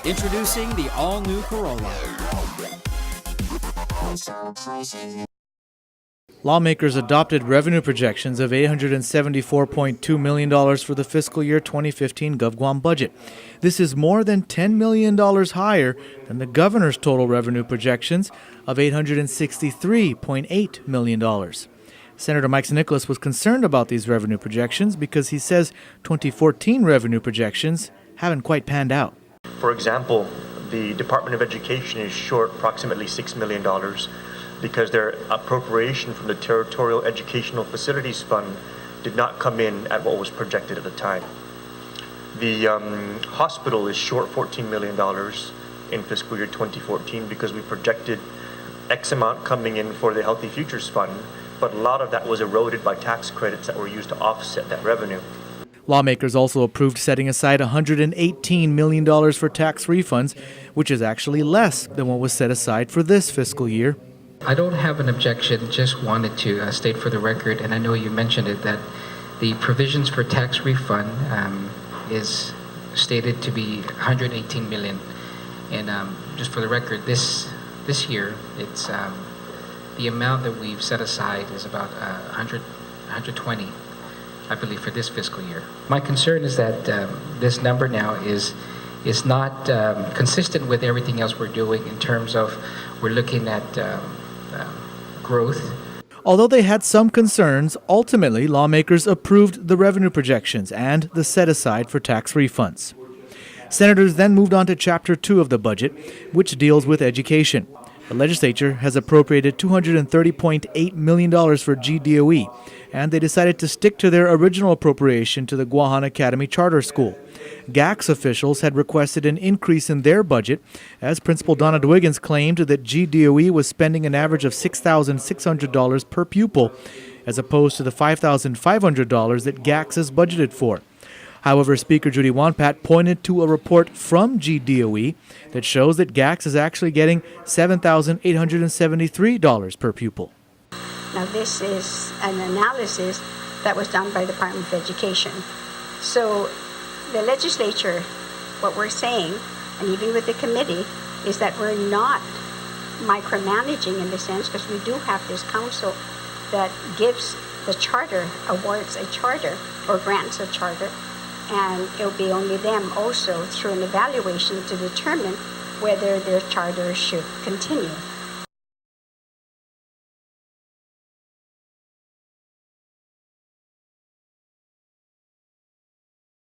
Introducing the all-new Corolla. Lawmakers adopted revenue projections of $874.2 million for the fiscal year 2015 GovGuam budget. This is more than $10 million higher than the governor's total revenue projections of $863.8 million. Senator Mike Nicholas was concerned about these revenue projections because he says 2014 revenue projections haven't quite panned out. For example, the Department of Education is short approximately $6 million because their appropriation from the Territorial Educational Facilities Fund did not come in at what was projected at the time. The hospital is short $14 million in fiscal year 2014 because we projected X amount coming in for the Healthy Futures Fund, but a lot of that was eroded by tax credits that were used to offset that revenue. Lawmakers also approved setting aside $118 million for tax refunds, which is actually less than what was set aside for this fiscal year. I don't have an objection, just wanted to state for the record, and I know you mentioned it, that the provisions for tax refund is stated to be $118 million. And just for the record, this year, it's the amount that we've set aside is about 120. I believe, for this fiscal year. My concern is that this number now is not consistent with everything else we're doing in terms of we're looking at growth. Although they had some concerns, ultimately lawmakers approved the revenue projections and the set-aside for tax refunds. Senators then moved on to Chapter 2 of the budget, which deals with education. The legislature has appropriated $230.8 million for GDOE, and they decided to stick to their original appropriation to the GUAHAN Academy Charter School. GAC's officials had requested an increase in their budget, as Principal Donna Dwiggins claimed that GDOE was spending an average of $6,600 per pupil, as opposed to the $5,500 that GAC's is budgeted for. However, Speaker Judy Wonpat pointed to a report from GDOE that shows that GAC's is actually getting $7,873 per pupil. Now, this is an analysis that was done by the Department of Education. So the legislature, what we're saying, and even with the committee, is that we're not micromanaging in the sense, because we do have this council that gives the charter, awards a charter, or grants a charter, and it'll be only them also through an evaluation to determine whether their charter should continue.